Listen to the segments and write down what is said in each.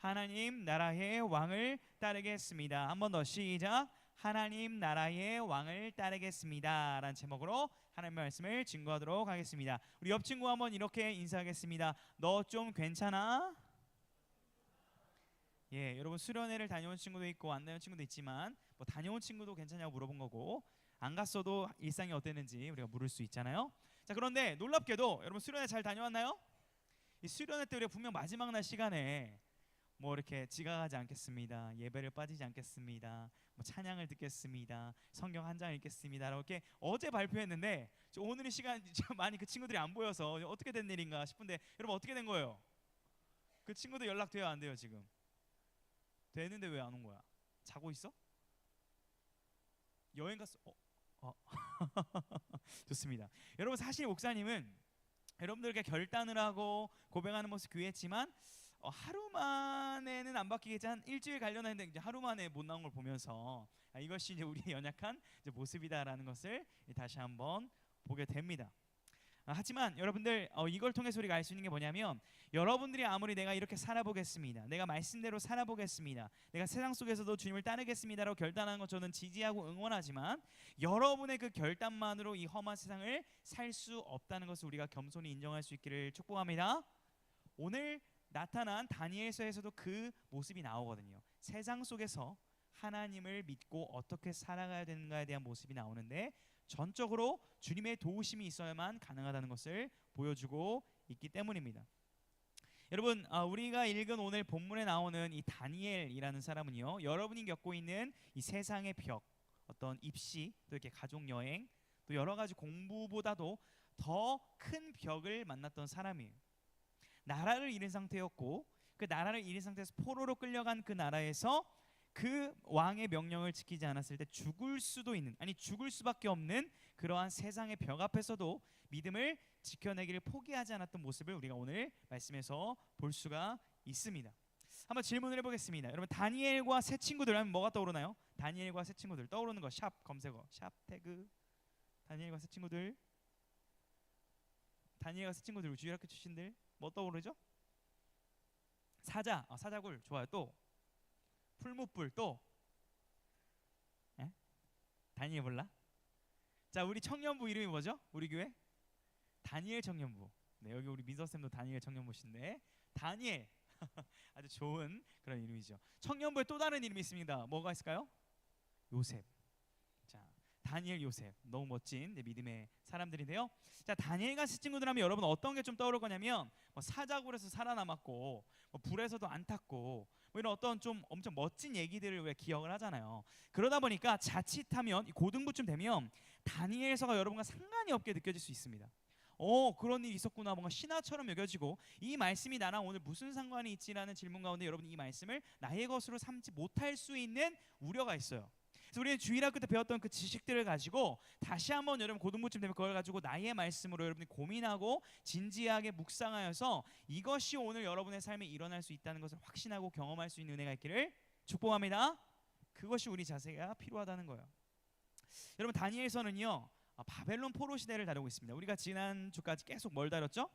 하나님 나라의 왕을 따르겠습니다. 한 번 더 시작. 하나님 나라의 왕을 따르겠습니다 라는 제목으로 하나님의 말씀을 증거하도록 하겠습니다. 우리 옆 친구 한번 이렇게 인사하겠습니다. 너 좀 괜찮아? 예, 여러분 수련회를 다녀온 친구도 있고 안 다녀온 친구도 있지만 뭐 다녀온 친구도 괜찮냐고 물어본 거고 안 갔어도 일상이 어땠는지 우리가 물을 수 있잖아요. 자, 그런데 놀랍게도 여러분 수련회 잘 다녀왔나요? 이 수련회 때 우리가 분명 마지막 날 시간에 뭐 이렇게 지각하지 않겠습니다, 예배를 빠지지 않겠습니다, 뭐 찬양을 듣겠습니다, 성경 한 장 읽겠습니다 이렇게 어제 발표했는데 오늘의 시간 많이 그 친구들이 안 보여서 어떻게 된 일인가 싶은데 여러분 어떻게 된 거예요? 그 친구들 연락돼요 안 돼요? 지금 되는데 왜 안 온 거야? 자고 있어? 여행 갔어? 좋습니다. 여러분 사실 목사님은 여러분들께 결단을 하고 고백하는 모습 귀했지만 하루 만에는 안 바뀌겠지만 일주일 관련했는데 이제 하루 만에 못 나온 걸 보면서 이것이 이제 우리의 연약한 이제 모습이다라는 것을 다시 한번 보게 됩니다. 하지만 여러분들 이걸 통해서 우리가 알 수 있는 게 뭐냐면 여러분들이 아무리 내가 이렇게 살아보겠습니다, 내가 말씀대로 살아보겠습니다, 내가 세상 속에서도 주님을 따르겠습니다라고 결단하는 것 저는 지지하고 응원하지만 여러분의 그 결단만으로 이 험한 세상을 살 수 없다는 것을 우리가 겸손히 인정할 수 있기를 축복합니다. 오늘 나타난 다니엘서에서도 그 모습이 나오거든요. 세상 속에서 하나님을 믿고 어떻게 살아가야 되는가에 대한 모습이 나오는데 전적으로 주님의 도우심이 있어야만 가능하다는 것을 보여주고 있기 때문입니다. 여러분 우리가 읽은 오늘 본문에 나오는 이 다니엘이라는 사람은요, 여러분이 겪고 있는 이 세상의 벽, 어떤 입시, 또 이렇게 가족 여행, 또 여러 가지 공부보다도 더 큰 벽을 만났던 사람이에요. 나라를 잃은 상태였고 그 나라를 잃은 상태에서 포로로 끌려간 그 나라에서 그 왕의 명령을 지키지 않았을 때 죽을 수도 있는, 아니 죽을 수밖에 없는 그러한 세상의 벽 앞에서도 믿음을 지켜내기를 포기하지 않았던 모습을 우리가 오늘 말씀에서 볼 수가 있습니다. 한번 질문을 해보겠습니다. 여러분 다니엘과 새 친구들 하면 뭐가 떠오르나요? 다니엘과 새 친구들 떠오르는 거 샵 검색어, 샵 태그 다니엘과 새 친구들, 다니엘과 새 친구들 주일학교 출신들 뭐 떠오르죠? 사자, 사자굴 좋아요. 또 풀무불, 또 예? 다니엘 몰라? 자, 우리 청년부 이름이 뭐죠? 우리 교회? 다니엘 청년부. 네, 여기 우리 민서쌤도 다니엘 청년부신데 다니엘 아주 좋은 그런 이름이죠. 청년부에 또 다른 이름이 있습니다. 뭐가 있을까요? 요셉. 자, 다니엘, 요셉 너무 멋진 믿음의 사람들인데요. 자, 다니엘과 새 친구들 하면 여러분 어떤 게 좀 떠오를 거냐면 뭐 사자굴에서 살아남았고 뭐 불에서도 안 탔고 뭐 이런 어떤 좀 엄청 멋진 얘기들을 왜 기억을 하잖아요. 그러다 보니까 자칫하면 고등부쯤 되면 다니엘서가 여러분과 상관이 없게 느껴질 수 있습니다. 그런 일이 있었구나, 뭔가 신화처럼 여겨지고 이 말씀이 나랑 오늘 무슨 상관이 있지라는 질문 가운데 여러분 이 말씀을 나의 것으로 삼지 못할 수 있는 우려가 있어요. 그래서 우리는 주일학교 때 배웠던 그 지식들을 가지고 다시 한번 여러분 고등부쯤 되면 그걸 가지고 나의 말씀으로 여러분이 고민하고 진지하게 묵상하여서 이것이 오늘 여러분의 삶에 일어날 수 있다는 것을 확신하고 경험할 수 있는 은혜가 있기를 축복합니다. 그것이 우리 자세가 필요하다는 거예요. 여러분 다니엘서는요 바벨론 포로 시대를 다루고 있습니다. 우리가 지난주까지 계속 뭘 다뤘죠?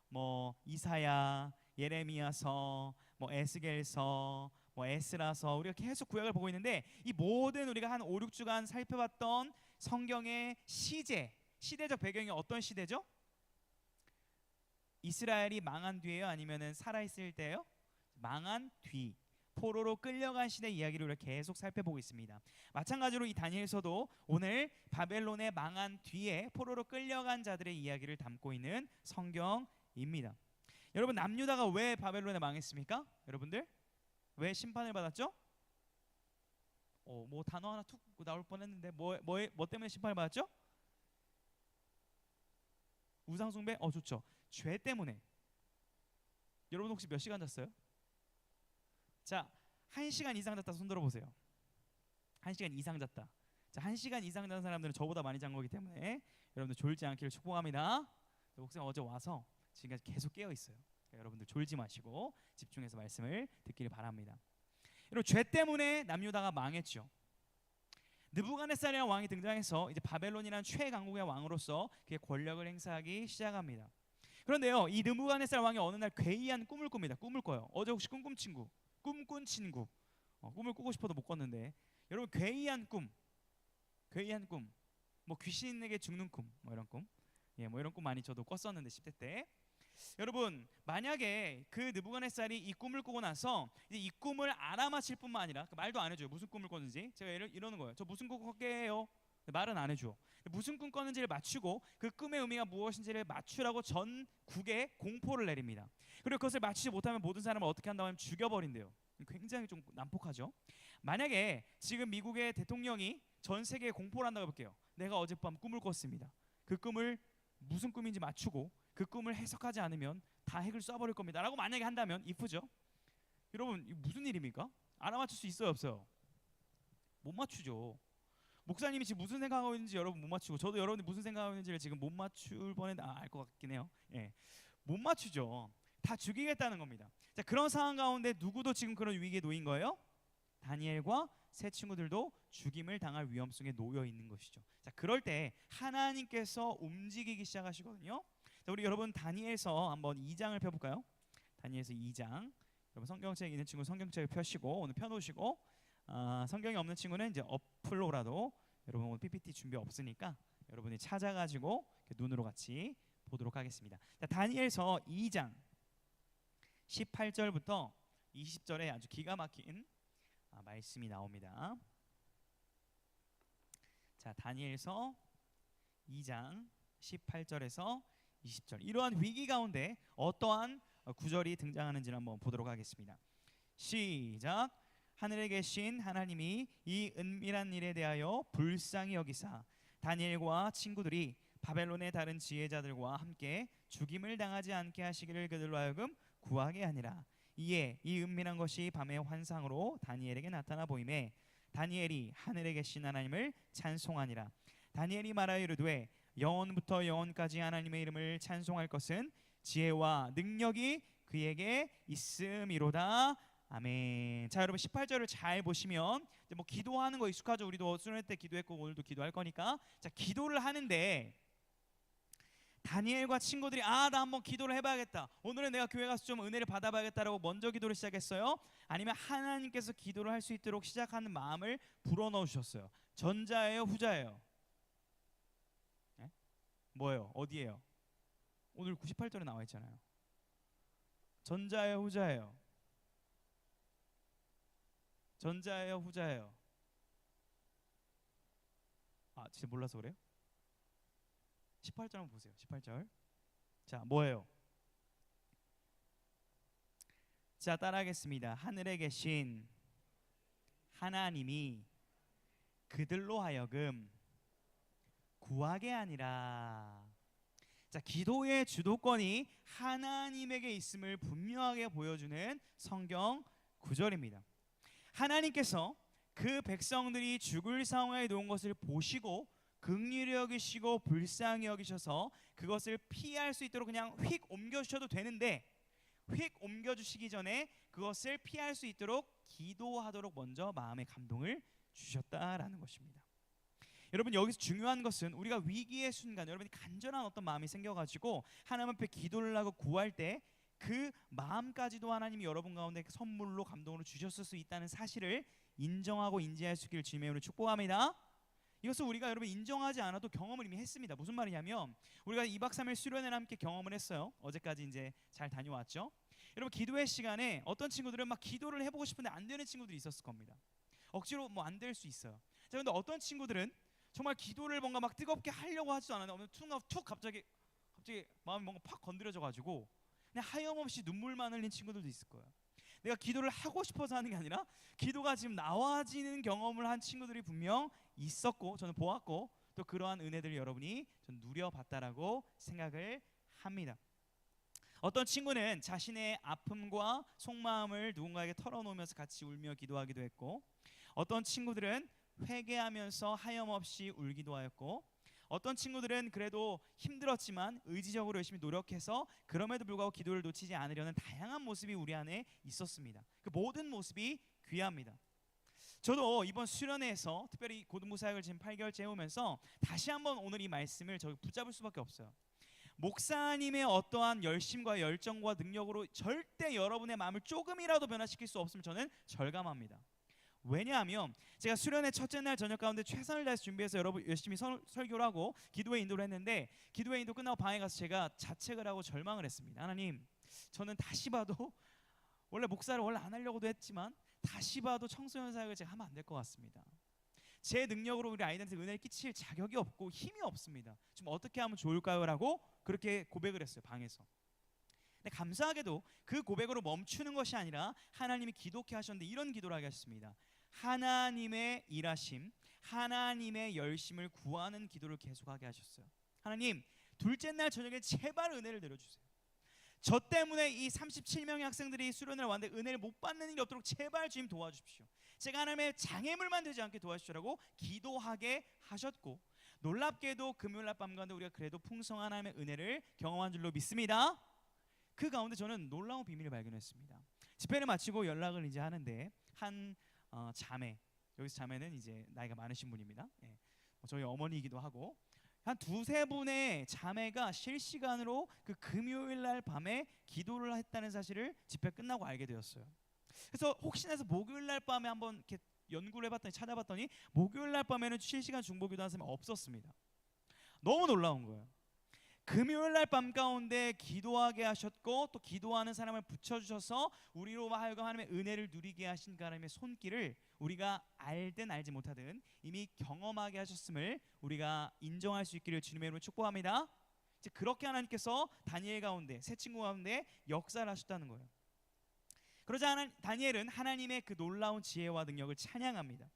뭐 이사야, 예레미야서, 뭐 에스겔서, 뭐 에스라서 우리가 계속 구약을 보고 있는데 이 모든 우리가 한 5, 6주간 살펴봤던 성경의 시대적 배경이 어떤 시대죠? 이스라엘이 망한 뒤에요? 아니면은 살아있을 때요? 망한 뒤, 포로로 끌려간 시대 이야기를 우리가 계속 살펴보고 있습니다. 마찬가지로 이 다니엘서도 오늘 바벨론에 망한 뒤에 포로로 끌려간 자들의 이야기를 담고 있는 성경입니다. 여러분 남유다가 왜 바벨론에 망했습니까? 여러분들 왜 심판을 받았죠? 뭐 단어 하나 툭 나올 뻔했는데 뭐 때문에 심판을 받았죠? 우상숭배? 좋죠. 죄 때문에. 여러분 혹시 몇 시간 잤어요? 자, 1시간 이상 잤다 손 들어보세요. 1시간 이상 잤다. 자, 1시간 이상 잔 사람들은 저보다 많이 잔 거기 때문에 여러분들 졸지 않기를 축복합니다. 목사님 어제 와서 지금까지 계속 깨어 있어요. 그러니까 여러분들 졸지 마시고 집중해서 말씀을 듣기를 바랍니다. 여러분 죄 때문에 남유다가 망했죠. 느부갓네살이라는 왕이 등장해서 이제 바벨론이라는 최강국의 왕으로서 그의 권력을 행사하기 시작합니다. 그런데요, 이 느부갓네살 왕이 어느 날 괴이한 꿈을 꿉니다. 꿈을 꿔요. 어제 혹시 꿈 친구 꿈꾼 친구. 꿈을 꾸고 싶어도 못 꿨는데 여러분 괴이한 꿈, 괴이한 꿈, 뭐 귀신에게 죽는 꿈, 뭐 이런 꿈, 뭐 이런 꿈 많이 저도 꿨었는데 10대 때. 여러분 만약에 그 느부갓네살이 이 꿈을 꾸고 나서 이제 이 꿈을 알아맞힐 뿐만 아니라 말도 안 해줘요. 무슨 꿈을 꿨는지. 제가 이러는 거예요. 저 무슨 꿈 꿨게 해요? 말은 안 해줘. 무슨 꿈 꿨는지를 맞추고 그 꿈의 의미가 무엇인지를 맞추라고 전국에 공포를 내립니다. 그리고 그것을 맞추지 못하면 모든 사람을 어떻게 한다고 하면 죽여버린대요. 굉장히 좀 난폭하죠. 만약에 지금 미국의 대통령이 전 세계에 공포를 한다고 해볼게요. 내가 어젯밤 꿈을 꿨습니다. 그 꿈을 무슨 꿈인지 맞추고 그 꿈을 해석하지 않으면 다 핵을 쏴버릴 겁니다 라고 만약에 한다면 if죠. 여러분 이게 무슨 일입니까? 알아맞힐 수 있어요 없어요? 못 맞추죠. 목사님이 지금 무슨 생각하고 있는지 여러분 못 맞추고 저도 여러분이 무슨 생각하고 있는지를 지금 못 맞출 뻔했는데 알 것 같긴 해요. 못 맞추죠. 다 죽이겠다는 겁니다. 자, 그런 상황 가운데 누구도 지금 그런 위기에 놓인 거예요? 다니엘과 세 친구들도 죽임을 당할 위험성에 놓여 있는 것이죠. 자, 그럴 때 하나님께서 움직이기 시작하시거든요. 자, 우리 여러분 다니엘서 한번 2장을 펴볼까요? 다니엘서 2장. 여러분 성경책 있는 친구 성경책을 펴시고 오늘 펴놓으시고 성경이 없는 친구는 이제 어플로라도 여러분 오늘 PPT 준비 없으니까 여러분이 찾아가지고 눈으로 같이 보도록 하겠습니다. 자, 다니엘서 2장 18절부터 20절에 아주 기가 막힌 말씀이 나옵니다. 자, 다니엘서 2장 18절에서 20절. 이러한 위기 가운데 어떠한 구절이 등장하는지를 한번 보도록 하겠습니다. 시작. 하늘에 계신 하나님이 이 은밀한 일에 대하여 불쌍히 여기사 다니엘과 친구들이 바벨론의 다른 지혜자들과 함께 죽임을 당하지 않게 하시기를 그들로 하여금 구하게 하니라. 이에 이 은밀한 것이 밤의 환상으로 다니엘에게 나타나 보이매 다니엘이 하늘에 계신 하나님을 찬송하니라. 다니엘이 말하여 이르되 영원부터 영원까지 하나님의 이름을 찬송할 것은 지혜와 능력이 그에게 있음이로다. 아멘. 자, 여러분 18절을 잘 보시면 이제 뭐 기도하는 거 익숙하죠. 우리도 수련회 때 기도했고 오늘도 기도할 거니까. 자, 기도를 하는데 다니엘과 친구들이 나 한번 기도를 해봐야겠다. 오늘은 내가 교회 가서 좀 은혜를 받아봐야겠다라고 먼저 기도를 시작했어요? 아니면 하나님께서 기도를 할 수 있도록 시작하는 마음을 불어넣으셨어요? 전자예요, 후자예요? 네? 뭐예요? 어디예요? 오늘 98절에 나와 있잖아요. 전자예요, 후자예요? 전자예요, 후자예요? 진짜 몰라서 그래요? 18절 한번 보세요. 18절. 자, 뭐예요? 자, 따라하겠습니다. 하늘에 계신 하나님이 그들로 하여금 구하게 하니라. 자, 기도의 주도권이 하나님에게 있음을 분명하게 보여주는 성경 구절입니다. 하나님께서 그 백성들이 죽을 상황에 놓은 것을 보시고 긍휼히 여기시고 불쌍히 여기셔서 그것을 피할 수 있도록 그냥 휙 옮겨주셔도 되는데 휙 옮겨주시기 전에 그것을 피할 수 있도록 기도하도록 먼저 마음의 감동을 주셨다라는 것입니다. 여러분 여기서 중요한 것은 우리가 위기의 순간 여러분이 간절한 어떤 마음이 생겨가지고 하나님 앞에 기도를 하고 구할 때 그 마음까지도 하나님이 여러분 가운데 선물로 감동으로 주셨을 수 있다는 사실을 인정하고 인지할 수 있기를 주님의 이름으로 축복합니다. 이것을 우리가 여러분 인정하지 않아도 경험을 이미 했습니다. 무슨 말이냐면 우리가 2박 3일 수련회를 함께 경험을 했어요. 어제까지 이제 잘 다녀왔죠. 여러분 기도회 시간에 어떤 친구들은 막 기도를 해보고 싶은데 안 되는 친구들이 있었을 겁니다. 억지로 뭐 안 될 수 있어요. 자, 근데 어떤 친구들은 정말 기도를 뭔가 막 뜨겁게 하려고 하지도 않았는데 툭 갑자기 마음이 뭔가 팍 건드려져가지고 그냥 하염없이 눈물만 흘린 친구들도 있을 거예요. 내가 기도를 하고 싶어서 하는 게 아니라 기도가 지금 나와지는 경험을 한 친구들이 분명 있었고 저는 보았고 또 그러한 은혜들을 여러분이 전 누려봤다라고 생각을 합니다. 어떤 친구는 자신의 아픔과 속마음을 누군가에게 털어놓으면서 같이 울며 기도하기도 했고 어떤 친구들은 회개하면서 하염없이 울기도 하였고 어떤 친구들은 그래도 힘들었지만 의지적으로 열심히 노력해서 그럼에도 불구하고 기도를 놓치지 않으려는 다양한 모습이 우리 안에 있었습니다. 그 모든 모습이 귀합니다. 저도 이번 수련회에서 특별히 고등부 사역을 지금 8개월째 해오면서 다시 한번 오늘 이 말씀을 붙잡을 수밖에 없어요. 목사님의 어떠한 열심과 열정과 능력으로 절대 여러분의 마음을 조금이라도 변화시킬 수 없으면 저는 절감합니다. 왜냐하면 제가 수련회 첫째 날 저녁 가운데 최선을 다해서 준비해서 여러분 열심히 설교를 하고 기도회 인도를 했는데, 기도회 인도 끝나고 방에 가서 제가 자책을 하고 절망을 했습니다. 하나님, 저는 다시 봐도 원래 목사를 원래 안 하려고도 했지만 다시 봐도 청소년 사역을 제가 하면 안 될 것 같습니다. 제 능력으로 우리 아이들한테 은혜를 끼칠 자격이 없고 힘이 없습니다. 좀 어떻게 하면 좋을까요? 라고 그렇게 고백을 했어요, 방에서. 근데 감사하게도 그 고백으로 멈추는 것이 아니라 하나님이 기도케 하셨는데 이런 기도를 하게 하셨습니다. 하나님의 일하심, 하나님의 열심을 구하는 기도를 계속하게 하셨어요. 하나님, 둘째 날 저녁에 제발 은혜를 내려주세요. 저 때문에 이 37명의 학생들이 수련을 왔는데 은혜를 못 받는 일이 없도록 제발 주님 도와주십시오. 제가 하나님의 장애물만 되지 않게 도와주시라고 기도하게 하셨고, 놀랍게도 금요일날 밤 가운데 우리가 그래도 풍성한 하나님의 은혜를 경험한 줄로 믿습니다. 그 가운데 저는 놀라운 비밀을 발견했습니다. 집회를 마치고 연락을 이제 하는데 한 자매, 여기서 자매는 이제 나이가 많으신 분입니다. 예. 저희 어머니이기도 하고 한 두세 분의 자매가 실시간으로 그 금요일날 밤에 기도를 했다는 사실을 집회 끝나고 알게 되었어요. 그래서 혹시나 해서 목요일날 밤에 한번 이렇게 연구를 해봤더니 찾아봤더니 목요일날 밤에는 실시간 중보기도 하는 사람이 없었습니다. 너무 놀라운 거예요. 금요일날 밤 가운데 기도하게 하셨고 또 기도하는 사람을 붙여주셔서 우리로 하여금 하나님의 은혜를 누리게 하신 하나님의 손길을 우리가 알든 알지 못하든 이미 경험하게 하셨음을 우리가 인정할 수 있기를 주님의 이름으로 축복합니다. 이제 그렇게 하나님께서 다니엘 가운데, 세 친구 가운데 역사를 하셨다는 거예요. 그러자 다니엘은 하나님의 그 놀라운 지혜와 능력을 찬양합니다.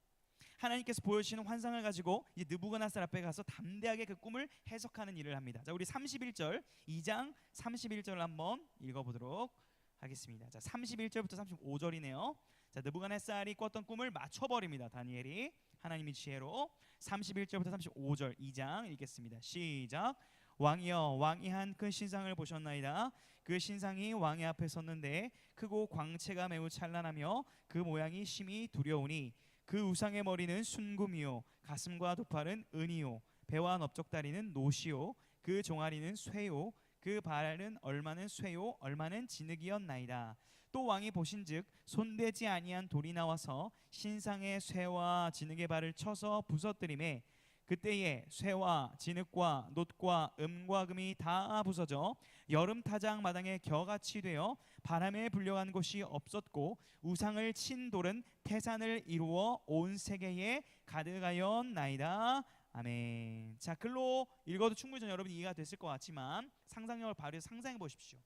하나님께서 보여주시는 환상을 가지고 이제 느부갓네살 앞에 가서 담대하게 그 꿈을 해석하는 일을 합니다. 자, 우리 31절, 2장 31절을 한번 읽어보도록 하겠습니다. 자, 31절부터 35절이네요. 자, 느부갓네살이 꿨던 꿈을 맞춰버립니다. 다니엘이 하나님의 지혜로. 31절부터 35절 2장 읽겠습니다. 시작. 왕이여, 왕이 한 큰 신상을 보셨나이다. 그 신상이 왕의 앞에 섰는데 크고 광채가 매우 찬란하며 그 모양이 심히 두려우니 그 우상의 머리는 순금이요, 가슴과 두 팔은 은이요, 배와 넓적다리는 노시요, 그 종아리는 쇠요, 그 발은 얼마는 쇠요, 얼마는 진흙이었나이다. 또 왕이 보신즉 손대지 아니한 돌이 나와서 신상의 쇠와 진흙의 발을 쳐서 부서뜨리매 그때에 쇠와 진흙과 놋과 음과 금이 다 부서져 여름 타작 마당에 겨같이 되어 바람에 불려간 곳이 없었고 우상을 친 돌은 태산을 이루어 온 세계에 가득하였나이다. 아멘. 자, 글로 읽어도 충분히 전 여러분 이해가 됐을 것 같지만 상상력을 발휘해서 상상해 보십시오.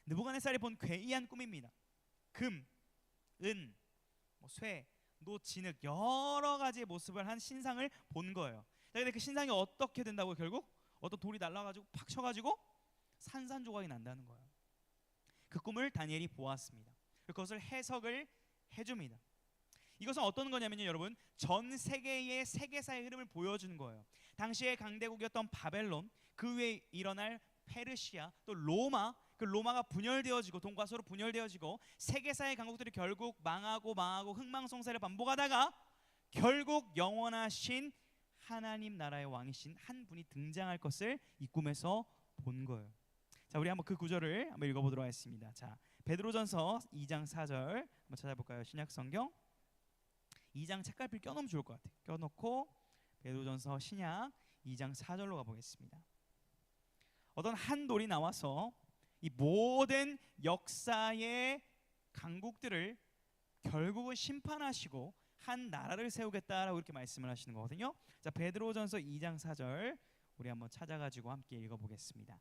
느부갓네살이 본 괴이한 꿈입니다. 금, 은, 쇠, 놋, 진흙 여러 가지의 모습을 한 신상을 본 거예요. 근데 그 신상이 어떻게 된다고? 결국 어떤 돌이 날라가지고 팍 쳐가지고 산산조각이 난다는 거예요. 그 꿈을 다니엘이 보았습니다. 그것을 해석을 해줍니다. 이것은 어떤 거냐면요, 여러분, 전 세계의 세계사의 흐름을 보여주는 거예요. 당시의 강대국이었던 바벨론, 그 외에 일어날 페르시아, 또 로마, 그 로마가 분열되어지고 돈과 서로 분열되어지고 세계사의 강국들이 결국 망하고 흥망성쇠를 반복하다가 결국 영원하신 하나님 나라의 왕이신 한 분이 등장할 것을 이 꿈에서 본 거예요. 자, 우리 한번 그 구절을 한번 읽어보도록 하겠습니다. 자, 베드로전서 2장 4절 한번 찾아볼까요? 신약성경 2장 책갈피를 껴놓으면 좋을 것 같아요. 껴놓고 베드로전서 신약 2장 4절로 가보겠습니다. 어떤 한 돌이 나와서 이 모든 역사의 강국들을 결국은 심판하시고 한 나라를 세우겠다라고 이렇게 말씀을 하시는 거거든요. 자, 베드로전서 2장 4절 우리 한번 찾아가지고 함께 읽어보겠습니다.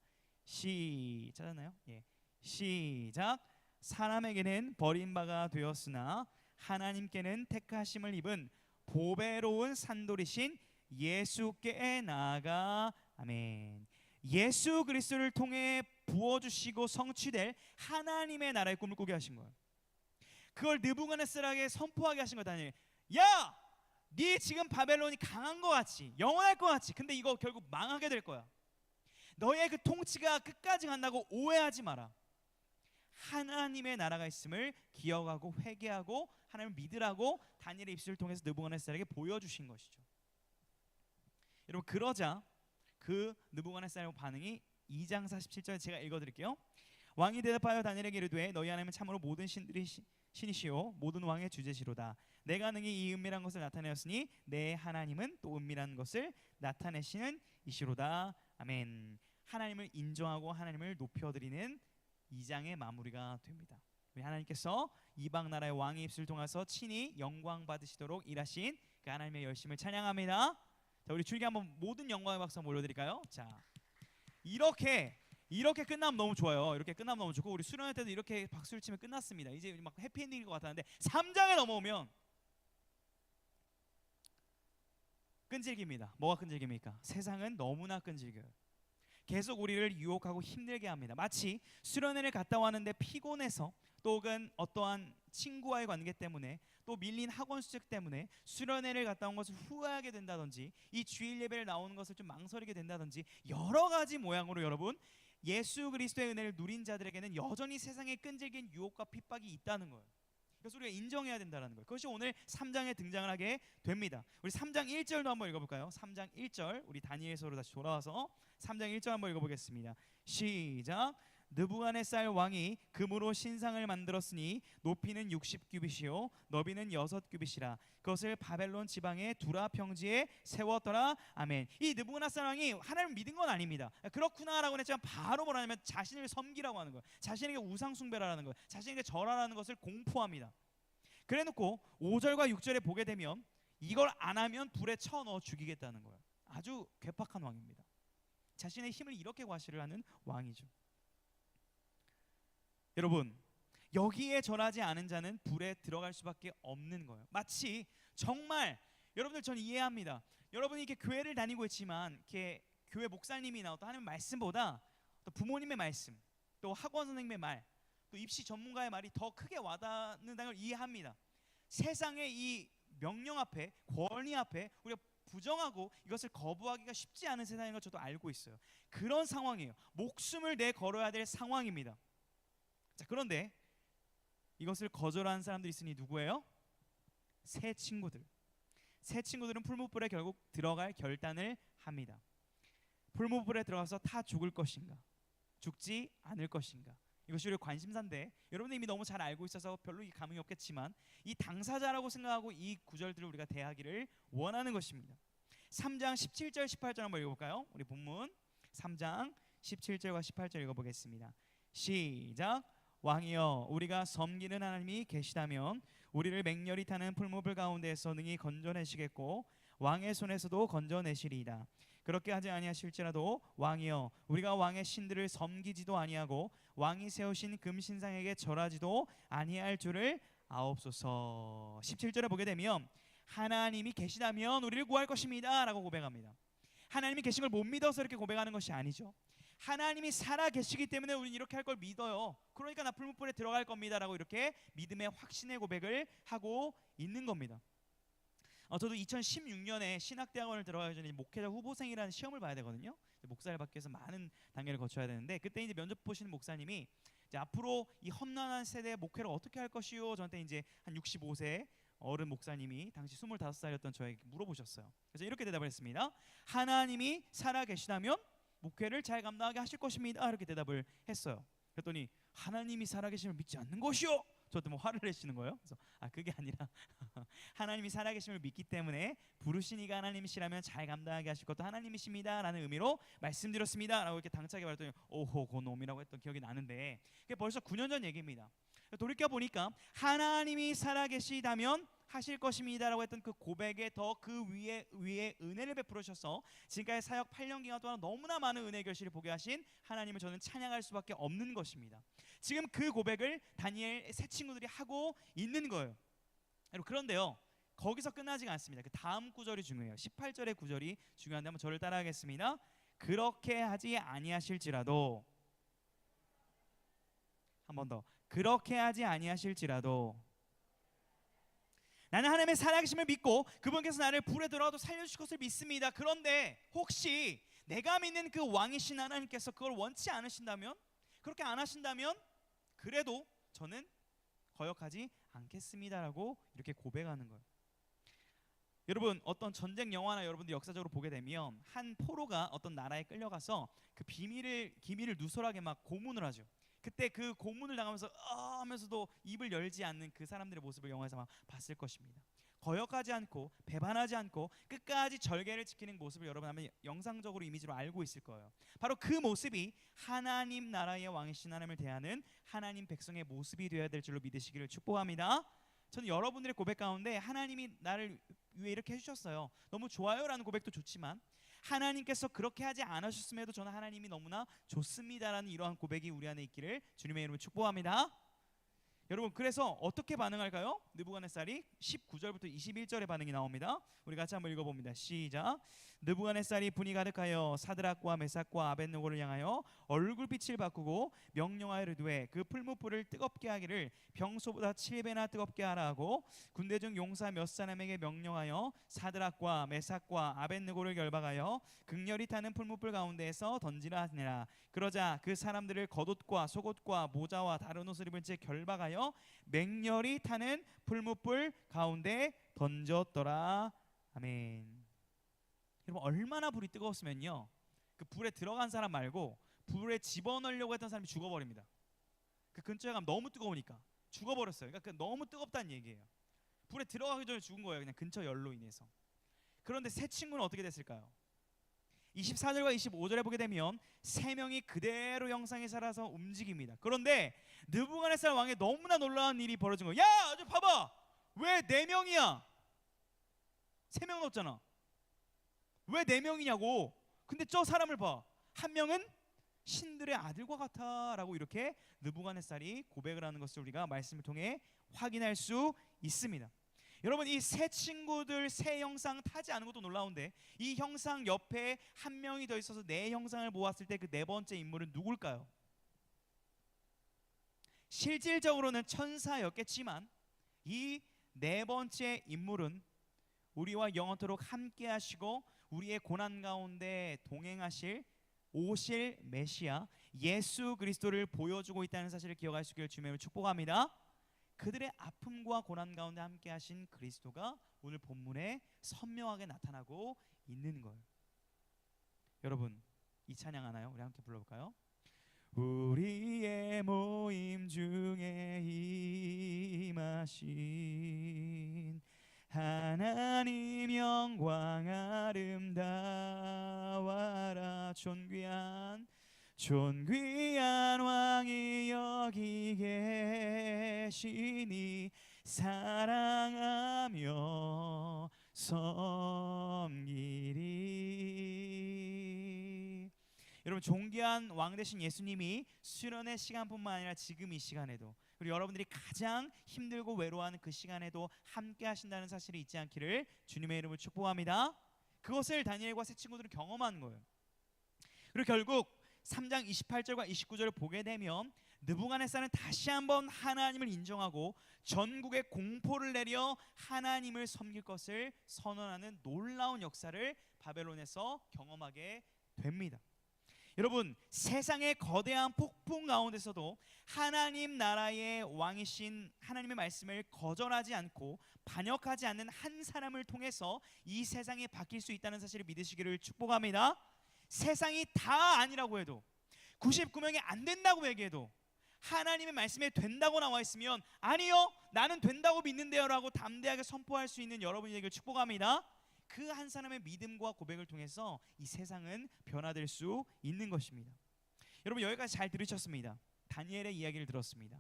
찾았나요? 예. 시작. 사람에게는 버림바가 되었으나 하나님께는 택하심을 입은 보배로운 산돌이신 예수께 나아가. 아멘. 예수 그리스도를 통해 부어주시고 성취될 하나님의 나라의 꿈을 꾸게 하신 거예요. 그걸 느부갓네살에게 선포하게 하신 거다. 야! 네 지금 바벨론이 강한 것 같지, 영원할 것 같지, 근데 이거 결국 망하게 될 거야. 너의 그 통치가 끝까지 간다고 오해하지 마라. 하나님의 나라가 있음을 기억하고 회개하고 하나님을 믿으라고 다니엘의 입술을 통해서 느부갓네살에게 보여주신 것이죠. 여러분, 그러자 그 느부갓네살의 반응이 2장 47절 제가 읽어드릴게요. 왕이 대답하여 다니엘에게 이르되 너희 하나님은 참으로 모든 신들이 신이시요 모든 왕의 주제시로다. 내가 능히 이 은밀한 것을 나타내었으니 내 하나님은 또 은밀한 것을 나타내시는 이시로다. 아멘. 하나님을 인정하고 하나님을 높여드리는 2장의 마무리가 됩니다. 우리 하나님께서 이방 나라의 왕의 입술을 통해서 친히 영광 받으시도록 일하신 그 하나님의 열심을 찬양합니다. 자, 우리 줄기 한번 모든 영광의 박수 올려드릴까요? 자, 이렇게 끝나면 너무 좋아요. 이렇게 끝나면 너무 좋고 우리 수련회 때도 이렇게 박수를 치면 끝났습니다. 이제 막 해피엔딩일 것 같았는데 3장에 넘어오면 끈질깁니다. 뭐가 끈질깁니까? 세상은 너무나 끈질겨요. 계속 우리를 유혹하고 힘들게 합니다. 마치 수련회를 갔다 왔는데 피곤해서 또 혹은 어떠한 친구와의 관계 때문에 또 밀린 학원 수직 때문에 수련회를 갔다 온 것을 후회하게 된다든지 이 주일 예배를 나오는 것을 좀 망설이게 된다든지 여러 가지 모양으로 여러분 예수 그리스도의 은혜를 누린 자들에게는 여전히 세상에 끈질긴 유혹과 핍박이 있다는 거예요. 그래서 우리가 인정해야 된다는 거예요. 그것이 오늘 3장에 등장을 하게 됩니다. 우리 3장 1절도 한번 읽어볼까요? 3장 1절 우리 다니엘서로 다시 돌아와서 3장 1절 한번 읽어보겠습니다. 시작. 느부갓네살 왕이 금으로 신상을 만들었으니 높이는 60규빗이요 너비는 6규빗이라 그것을 바벨론 지방의 두라 평지에 세웠더라. 아멘. 이 느부갓네살 왕이 하나님을 믿은 건 아닙니다. 그렇구나라고 했지만 바로 뭐라냐면 자신을 섬기라고 하는 거예요. 자신에게 우상 숭배라는 거예요. 자신에게 절하라는 것을 공포합니다. 그래놓고 5절과 6절에 보게 되면 이걸 안 하면 불에 쳐넣어 죽이겠다는 거예요. 아주 괴팍한 왕입니다. 자신의 힘을 이렇게 과시를 하는 왕이죠. 여러분 여기에 절하지 않은 자는 불에 들어갈 수밖에 없는 거예요. 마치 정말 여러분들 전 이해합니다. 여러분이 이렇게 교회를 다니고 있지만 이렇게 교회 목사님이나 또 하나님 말씀보다 또 부모님의 말씀, 또 학원 선생님의 말, 또 입시 전문가의 말이 더 크게 와닿는다는 걸 이해합니다. 세상의 이 명령 앞에 권위 앞에 우리가 부정하고 이것을 거부하기가 쉽지 않은 세상인 걸 저도 알고 있어요. 그런 상황이에요. 목숨을 내 걸어야 될 상황입니다. 자, 그런데 이것을 거절하는 사람들이 있으니 누구예요? 새 친구들. 새 친구들은 풀무불에 결국 들어갈 결단을 합니다. 풀무불에 들어가서 타 죽을 것인가 죽지 않을 것인가 이것이 우리 관심사인데 여러분들 이미 너무 잘 알고 있어서 별로 이 감흥이 없겠지만 이 당사자라고 생각하고 이 구절들을 우리가 대하기를 원하는 것입니다. 3장 17절 18절 한번 읽어볼까요? 우리 본문 3장 17절과 18절 읽어보겠습니다. 시작. 왕이여 우리가 섬기는 하나님이 계시다면 우리를 맹렬히 타는 풀무불 가운데에서 능히 건져내시겠고 왕의 손에서도 건져내시리이다. 그렇게 하지 아니하실지라도 왕이여 우리가 왕의 신들을 섬기지도 아니하고 왕이 세우신 금신상에게 절하지도 아니할 줄을 아옵소서. 17절에 보게 되면 하나님이 계시다면 우리를 구할 것입니다 라고 고백합니다. 하나님이 계신 걸 못 믿어서 이렇게 고백하는 것이 아니죠. 하나님이 살아 계시기 때문에 우리는 이렇게 할 걸 믿어요. 그러니까 나 풀무불에 들어갈 겁니다 라고 이렇게 믿음의 확신의 고백을 하고 있는 겁니다. 저도 2016년에 신학대학원을 들어가기 전에 목회자 후보생이라는 시험을 봐야 되거든요. 목사를 받기 위해서 많은 단계를 거쳐야 되는데 그때 이제 면접 보시는 목사님이 이제 앞으로 이 험난한 세대의 목회를 어떻게 할 것이요? 저한테 이제 한 65세 어른 목사님이 당시 25살이었던 저에게 물어보셨어요. 그래서 이렇게 대답을 했습니다. 하나님이 살아 계시다면 목회를 잘 감당하게 하실 것입니다. 이렇게 대답을 했어요. 그랬더니 하나님이 살아계심을 믿지 않는 것이요. 저한테 뭐 화를 내시는 거예요. 그래서 그게 아니라 하나님이 살아계심을 믿기 때문에 부르신 이가 하나님이시라면 잘 감당하게 하실 것도 하나님이십니다 라는 의미로 말씀드렸습니다 라고 이렇게 당차게 말했더니 오호 고놈이라고 했던 기억이 나는데 그게 벌써 9년 전 얘기입니다. 돌이켜보니까 하나님이 살아계시다면 하실 것입니다라고 했던 그 고백에 더 그 위에 은혜를 베풀으셔서 지금까지 사역 8년 기간 동안 너무나 많은 은혜 결실을 보게 하신 하나님을 저는 찬양할 수밖에 없는 것입니다. 지금 그 고백을 다니엘 새 친구들이 하고 있는 거예요. 그런데요 거기서 끝나지가 않습니다. 그 다음 구절이 중요해요. 18절의 구절이 중요한데 한번 저를 따라하겠습니다. 그렇게 하지 아니하실지라도 한 번 더 그렇게 하지 아니하실지라도 나는 하나님의 살아계심을 믿고 그분께서 나를 불에 들어가도 살려주실 것을 믿습니다. 그런데 혹시 내가 믿는 그 왕이신 하나님께서 그걸 원치 않으신다면 그렇게 안 하신다면 그래도 저는 거역하지 않겠습니다라고 이렇게 고백하는 거예요. 여러분 어떤 전쟁 영화나 여러분들 역사적으로 보게 되면 한 포로가 어떤 나라에 끌려가서 그 기밀을 누설하게 막 고문을 하죠. 그때 그 고문을 당하면서 하면서도 입을 열지 않는 그 사람들의 모습을 영화에서 막 봤을 것입니다. 거역하지 않고 배반하지 않고 끝까지 절개를 지키는 모습을 여러분 아마 영상적으로 이미지로 알고 있을 거예요. 바로 그 모습이 하나님 나라의 왕이신 하나님을 대하는 하나님 백성의 모습이 되어야 될 줄로 믿으시기를 축복합니다. 저는 여러분들의 고백 가운데 하나님이 나를 위해 이렇게 해주셨어요, 너무 좋아요 라는 고백도 좋지만 하나님께서 그렇게 하지 않으셨음에도 저는 하나님이 너무나 좋습니다라는 이러한 고백이 우리 안에 있기를 주님의 이름으로 축복합니다. 여러분 그래서 어떻게 반응할까요? 느부갓네살이 19절부터 21절의 반응이 나옵니다. 우리 같이 한번 읽어봅니다. 시작. 느부갓네살이 분이 가득하여 사드락과 메삭과 아벳느고를 향하여 얼굴빛을 바꾸고 명령하여 이르되 그 풀무불을 뜨겁게 하기를 평소보다 7배나 뜨겁게 하라 하고 군대 중 용사 몇 사람에게 명령하여 사드락과 메삭과 아벳느고를 결박하여 극렬히 타는 풀무불 가운데에서 던지라 하니라. 그러자 그 사람들을 겉옷과 속옷과 모자와 다른 옷을 입은 채 결박하여 맹렬히 타는 풀무불 가운데 던졌더라. 아멘. 여러분 얼마나 불이 뜨거웠으면요, 그 불에 들어간 사람 말고 불에 집어넣으려고 했던 사람이 죽어버립니다. 그 근처에 가면 너무 뜨거우니까 죽어버렸어요. 그러니까 너무 뜨겁다는 얘기예요. 불에 들어가기 전에 죽은 거예요, 그냥 근처 열로 인해서. 그런데 세 친구는 어떻게 됐을까요? 24절과 25절에 보게 되면 세 명이 그대로 형상에 살아서 움직입니다. 그런데 느부갓네살 왕에 너무나 놀라운 일이 벌어진 거예요. 야, 저 봐봐, 왜 네 명이야? 세 명은 없잖아. 왜 네 명이냐고. 근데 저 사람을 봐, 한 명은 신들의 아들과 같아 라고 이렇게 느부갓네살이 고백을 하는 것을 우리가 말씀을 통해 확인할 수 있습니다. 여러분 이 세 친구들 세 형상 타지 않은 것도 놀라운데 이 형상 옆에 한 명이 더 있어서 네 형상을 모았을 때 그 네 번째 인물은 누굴까요? 실질적으로는 천사였겠지만 이 네 번째 인물은 우리와 영원토록 함께 하시고 우리의 고난 가운데 동행하실 오실 메시아 예수 그리스도를 보여주고 있다는 사실을 기억할 수 있기를 주님을 축복합니다. 그들의 아픔과 고난 가운데 함께 하신 그리스도가 오늘 본문에 선명하게 나타나고 있는 거예요. 여러분 이 찬양 하나요? 우리 함께 불러볼까요? 우리의 모임 중에 임하신 하나님 영광 아름다워라. 존귀한 왕이 여기 계시니 사랑하며 섬기리. 여러분 존귀한 왕 되신 예수님이 수련의 시간뿐만 아니라 지금 이 시간에도 그리고 여러분들이 가장 힘들고 외로워하는 그 시간에도 함께 하신다는 사실이 잊지 않기를 주님의 이름으로 축복합니다. 그것을 다니엘과 세 친구들은 경험하는 거예요. 그리고 결국 3장 28절과 29절을 보게 되면 느부갓네살은 다시 한번 하나님을 인정하고 전국에 공포를 내려 하나님을 섬길 것을 선언하는 놀라운 역사를 바벨론에서 경험하게 됩니다. 여러분 세상의 거대한 폭풍 가운데서도 하나님 나라의 왕이신 하나님의 말씀을 거절하지 않고 반역하지 않는 한 사람을 통해서 이 세상이 바뀔 수 있다는 사실을 믿으시기를 축복합니다. 세상이 다 아니라고 해도 99명이 안 된다고 얘기해도 하나님의 말씀에 된다고 나와 있으면 아니요 나는 된다고 믿는데요 라고 담대하게 선포할 수 있는 여러분에게 축복합니다. 그 한 사람의 믿음과 고백을 통해서 이 세상은 변화될 수 있는 것입니다. 여러분 여기까지 잘 들으셨습니다. 다니엘의 이야기를 들었습니다.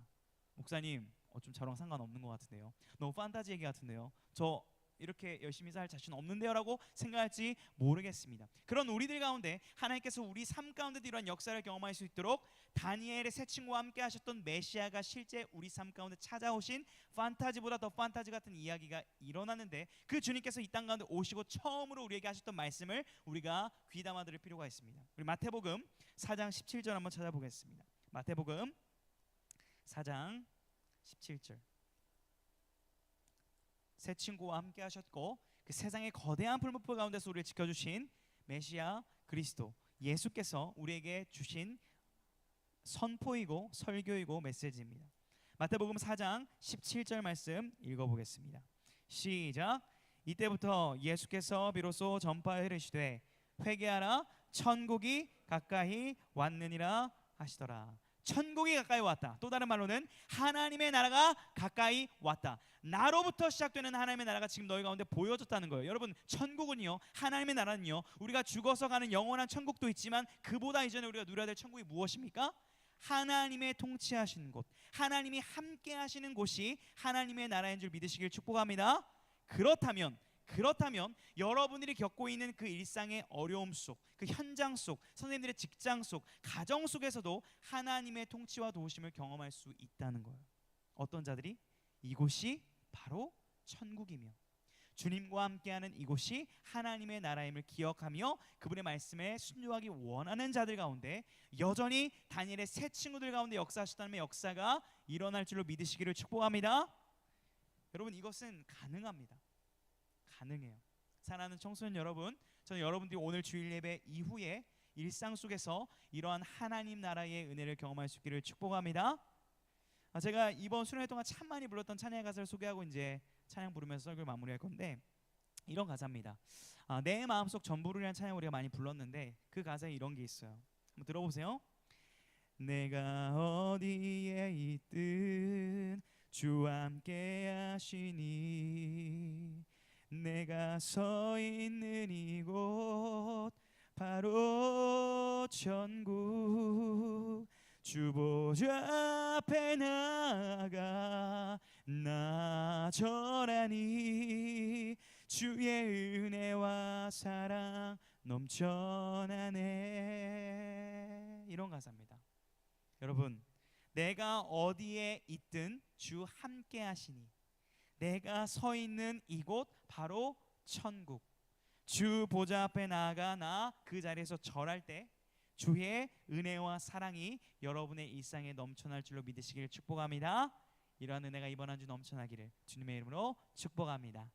목사님 좀 저랑 상관없는 것 같은데요, 너무 판타지 얘기 같은데요, 저 이렇게 열심히 살 자신 없는데요 라고 생각할지 모르겠습니다. 그런 우리들 가운데 하나님께서 우리 삶 가운데도 이러한 역사를 경험할 수 있도록 다니엘의 세 친구와 함께 하셨던 메시아가 실제 우리 삶 가운데 찾아오신 판타지보다 더 판타지 같은 이야기가 일어나는데 그 주님께서 이 땅 가운데 오시고 처음으로 우리에게 하셨던 말씀을 우리가 귀담아 들을 필요가 있습니다. 우리 마태복음 4장 17절 한번 찾아보겠습니다. 마태복음 4장 17절. 새 친구와 함께 하셨고 그 세상의 거대한 풀무불 가운데서 우리를 지켜주신 메시아 그리스도 예수께서 우리에게 주신 선포이고 설교이고 메시지입니다. 마태복음 4장 17절 말씀 읽어보겠습니다. 시작. 이때부터 예수께서 비로소 전파에 이르시되 회개하라 천국이 가까이 왔느니라 하시더라. 천국이 가까이 왔다. 또 다른 말로는 하나님의 나라가 가까이 왔다. 나로부터 시작되는 하나님의 나라가 지금 너희 가운데 보여졌다는 거예요. 여러분, 천국은요, 하나님의 나라는요, 우리가 죽어서 가는 영원한 천국도 있지만 그보다 이전에 우리가 누려야 될 천국이 무엇입니까? 하나님의 통치하시는 곳, 하나님이 함께 하시는 곳이 하나님의 나라인 줄 믿으시길 축복합니다. 그렇다면 여러분들이 겪고 있는 그 일상의 어려움 속, 그 현장 속, 선생님들의 직장 속, 가정 속에서도 하나님의 통치와 도우심을 경험할 수 있다는 거예요. 어떤 자들이? 이곳이 바로 천국이며 주님과 함께하는 이곳이 하나님의 나라임을 기억하며 그분의 말씀에 순종하기 원하는 자들 가운데 여전히 다니엘의 세 친구들 가운데 역사하셨다는 역사가 일어날 줄로 믿으시기를 축복합니다. 여러분, 이것은 가능합니다. 가능해요. 사랑하는 청소년 여러분, 저는 여러분들이 오늘 주일 예배 이후에 일상 속에서 이러한 하나님 나라의 은혜를 경험할 수 있기를 축복합니다. 제가 이번 수련회 동안 참 많이 불렀던 찬양 가사를 소개하고 이제 찬양 부르면서 설교를 마무리할 건데, 이런 가사입니다. 내 마음속 전부를이라는 찬양 우리가 많이 불렀는데 그 가사에 이런 게 있어요. 한번 들어보세요. 내가 어디에 있든 주와 함께 하시니 내가 서 있는 이곳 바로 천국 주 보좌 앞에 나아가 나 절하니 주의 은혜와 사랑 넘쳐나네. 이런 가사입니다. 여러분, 내가 어디에 있든 주 함께 하시니 내가 서 있는 이곳 바로 천국, 주 보좌 앞에 나아가 나 그 자리에서 절할 때 주의 은혜와 사랑이 여러분의 일상에 넘쳐날 줄로 믿으시기를 축복합니다. 이러한 은혜가 이번 한 주 넘쳐나기를 주님의 이름으로 축복합니다.